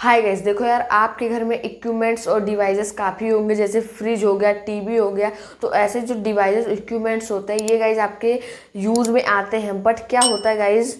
Hi guys, देखो यार, आपके घर में इक्विपमेंट्स और डिवाइसेस काफ़ी होंगे, जैसे फ्रिज हो गया, टीवी हो गया। तो ऐसे जो डिवाइसेस इक्विपमेंट्स होते हैं ये गाइस आपके यूज़ में आते हैं। बट क्या होता है गाइस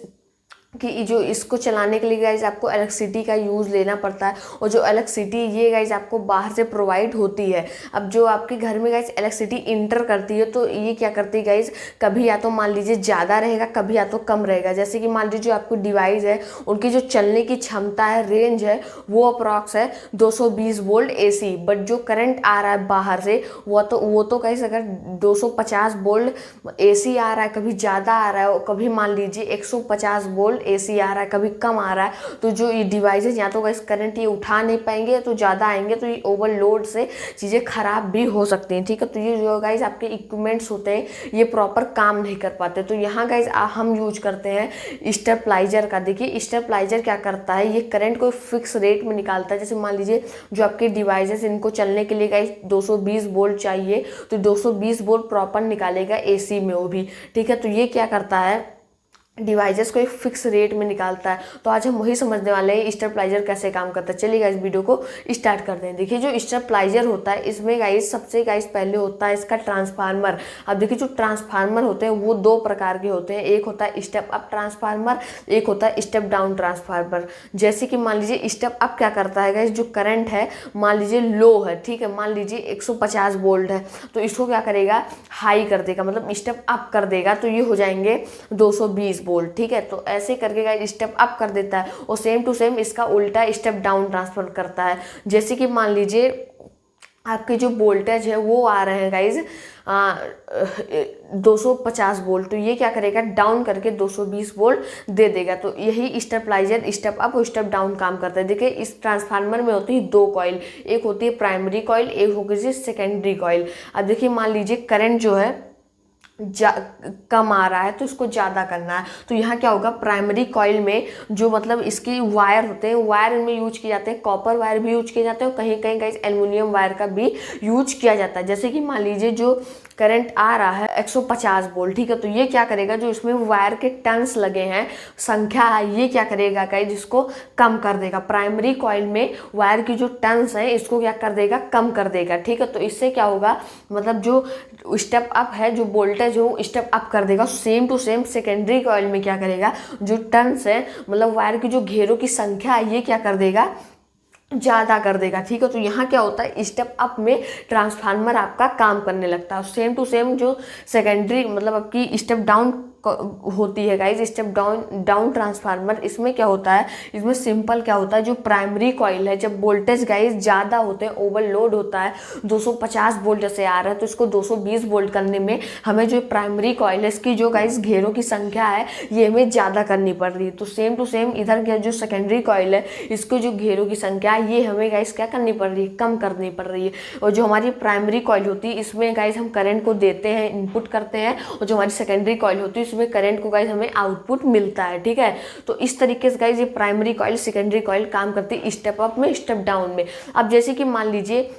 कि जो इसको चलाने के लिए गाइज आपको इलेक्ट्रिसिटी का यूज़ लेना पड़ता है, और जो इलेक्ट्रिसिटी ये गाइज आपको बाहर से प्रोवाइड होती है। अब जो आपके घर में गाइज इलेक्ट्रिसिटी इंटर करती है तो ये क्या करती है गाइज, कभी या तो मान लीजिए ज़्यादा रहेगा, कभी या तो कम रहेगा। जैसे कि मान लीजिए जो आपको डिवाइस है उनकी जो चलने की क्षमता है, रेंज है, वो अप्रॉक्स है 220 वोल्ट AC। बट जो करंट आ रहा है बाहर से वो तो गाइज अगर 250 वोल्ट AC आ रहा है, कभी ज़्यादा आ रहा है, और कभी मान लीजिए 150 वोल्ट AC आ रहा है, कभी कम आ रहा है। तो जो ये डिवाइसेज या तो गाइस करंट ये उठा नहीं पाएंगे, तो ज़्यादा आएंगे तो ये ओवरलोड से चीज़ें खराब भी हो सकती हैं। ठीक है, तो ये जो गाइस आपके इक्विपमेंट्स होते हैं ये प्रॉपर काम नहीं कर पाते। तो यहाँ गाइस हम यूज करते हैं स्टेबलाइजर का। देखिए स्टेबलाइजर क्या करता है, ये करंट को फिक्स रेट में निकालता है। जैसे मान लीजिए जो आपके डिवाइसेस इनको चलने के लिए गाइस 220 वोल्ट चाहिए, तो 220 वोल्ट प्रॉपर निकालेगा AC में वो भी। ठीक है, तो ये क्या करता है, डिवाइसेस को एक फिक्स रेट में निकालता है। तो आज हम वही समझने वाले हैं स्टेबलाइजर कैसे काम करता है। चलिए गाइस वीडियो को स्टार्ट करते हैं। देखिए जो स्टेबलाइजर होता है इसमें गाइस सबसे गाइस पहले होता है इसका ट्रांसफार्मर। अब देखिए जो ट्रांसफार्मर होते हैं वो दो प्रकार के होते हैं, एक होता है स्टेप अप ट्रांसफार्मर, एक होता है स्टेप डाउन ट्रांसफार्मर। जैसे कि मान लीजिए स्टेप अप क्या करता है गाइस, जो करंट है मान लीजिए लो है, ठीक है, मान लीजिए 150 वोल्ट है, तो इसको क्या करेगा, हाई कर देगा, मतलब स्टेप अप कर देगा, तो ये हो जाएंगे 220 वोल्ट। ठीक है, तो ऐसे करके गाइस स्टेप अप कर देता है, और सेम टू सेम इसका उल्टा स्टेप डाउन ट्रांसफर करता है। जैसे कि मान लीजिए आपके जो वोल्टेज है वो आ रहे हैं गाइज 250 वोल्ट, तो ये क्या करेगा, डाउन करके 220 वोल्ट दे देगा। तो यही स्टेबलाइजर स्टेप अप और स्टेप डाउन काम करता है। देखिए इस ट्रांसफार्मर में होती है दो कॉइल, एक होती है प्राइमरी कॉइल, एक होगी सेकेंडरी कॉइल। अब देखिए मान लीजिए करंट जो है कम आ रहा है तो इसको ज़्यादा करना है, तो यहाँ क्या होगा, प्राइमरी कॉइल में जो मतलब इसकी वायर होते हैं, वायर इनमें यूज किए जाते हैं, कॉपर वायर भी यूज किए जाते हैं, और कहीं कहीं गाइस एल्युमिनियम वायर का भी यूज किया जाता है। जैसे कि मान लीजिए जो करंट आ रहा है 150 वोल्ट, ठीक है, तो ये क्या करेगा, जो इसमें वायर के टर्न्स लगे हैं, संख्या है, ये क्या करेगा गाइस, जिसको कम कर देगा। प्राइमरी कॉइल में वायर की जो टर्न्स है इसको क्या कर देगा, कम कर देगा। ठीक है, तो इससे क्या होगा, मतलब जो स्टेप अप है, जो वोल्टेज हो स्टेप अप कर देगा। Same to same secondary coil में क्या करेगा, जो टर्न्स है, मतलब वायर की जो घेरों की संख्या है, ये क्या कर देगा, ज़्यादा कर देगा। ठीक है, तो यहाँ क्या होता है, स्टेप अप में ट्रांसफार्मर आपका काम करने लगता है। सेम टू सेम जो सेकेंडरी मतलब आपकी स्टेप डाउन होती है गाइज, स्टेप डाउन ट्रांसफार्मर, इसमें क्या होता है, इसमें सिंपल क्या होता है, जो प्राइमरी कॉइल है, जब वोल्टेज गाइज ज़्यादा होते हैं, ओवरलोड होता है, 250 वोल्ट जैसे आ रहा है, तो इसको 220 वोल्ट करने में हमें जो प्राइमरी कॉइल है इसकी जो गाइज घेरों की संख्या है ये हमें ज़्यादा करनी पड़ रही है। तो सेम टू सेम इधर के जो सेकेंडरी कॉइल है इसको जो घेरों की संख्या है ये हमें गाइज क्या करनी पड़ रही है, कम करनी पड़ रही है। और जो हमारी प्राइमरी कॉइल होती है इसमें गाइज हम करंट को देते हैं, इनपुट करते हैं, और जो हमारी सेकेंडरी कॉइल होती है इसमें करंट को गाइज हमें आउटपुट मिलता है। ठीक है, तो इस तरीके से गाइज ये प्राइमरी कॉइल सेकेंडरी कॉइल काम करती है स्टेप अप में स्टेप डाउन में। अब जैसे कि मान लीजिए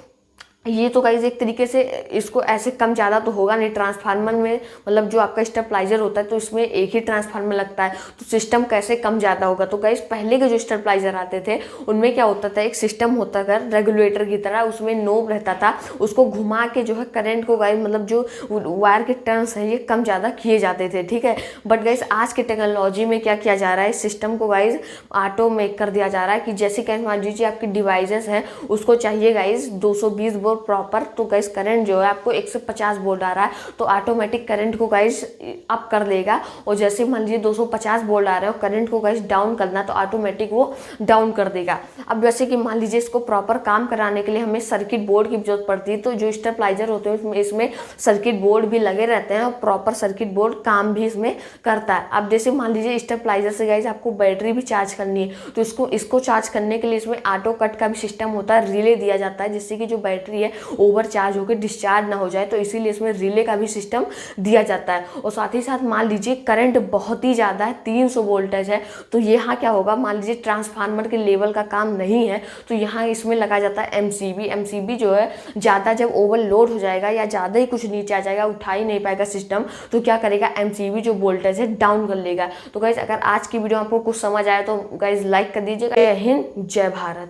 ये तो गाइज एक तरीके से इसको ऐसे कम ज़्यादा तो होगा नहीं, ट्रांसफार्मर में मतलब जो आपका स्टेबलाइजर होता है तो इसमें एक ही ट्रांसफार्मर लगता है, तो सिस्टम कैसे कम ज़्यादा होगा। तो गाइज पहले के जो स्टेबलाइजर आते थे उनमें क्या होता था, एक सिस्टम होता था रेगुलेटर की तरह, उसमें नोब रहता था, उसको घुमा के जो है करंट को गाइज मतलब जो वायर के टर्न्स हैं ये कम ज़्यादा किए जाते थे। ठीक है, बट गाइज आज के टेक्नोलॉजी में क्या किया जा रहा है, सिस्टम को गाइज ऑटोमेट कर दिया जा रहा है कि जैसे कि मान लीजिए आपकी डिवाइसेस हैं उसको चाहिए गाइज 220 वोल्ट प्रॉपर, तो गाइस करंट जो है आपको 150 वोल्ट आ रहा है तो ऑटोमेटिक करंट को गाइस अप कर देगा। और जैसे मान लीजिए 250 वोल्ट आ रहा है और करंट को गाइस डाउन करना तो ऑटोमेटिक वो डाउन कर देगा। अब जैसे कि मान लीजिए इसको प्रॉपर काम कराने के लिए हमें सर्किट बोर्ड की जरूरत पड़ती है, तो जो स्टेबलाइजर होते हैं इसमें सर्किट बोर्ड भी लगे रहते हैं और प्रॉपर सर्किट बोर्ड काम भी इसमें करता है। अब जैसे मान लीजिए स्टेबलाइजर से गाइस आपको बैटरी भी चार्ज करनी है, तो इसको चार्ज करने के लिए इसमें ऑटो कट का भी सिस्टम होता है, रिले दिया जाता है जिससे कि जो बैटरी है ओवर चार्ज होकर डिस्चार्ज ना हो जाए, तो इसीलिए इसमें रिले का भी सिस्टम दिया जाता है। और साथ ही साथ मान लीजिए करंट बहुत ही ज़्यादा है, 300 वोल्टेज है, तो यहाँ क्या होगा, मान लीजिए ट्रांसफार्मर के लेवल का काम नहीं है तो यहाँ इसमें लगा जाता है एमसीबी जो है ज़्यादा जब ओवरलोड हो जाएगा या ज़्यादा ही कुछ नीचे आ जाएगा, उठा ही नहीं पाएगा सिस्टम, तो क्या करेगा, एमसीबी जो वोल्टेज है डाउन कर लेगा। तो गाइज अगर आज की वीडियो आपको कुछ समझ आया तो गाइज लाइक कर दीजिएगा। जय हिंद, जय भारत।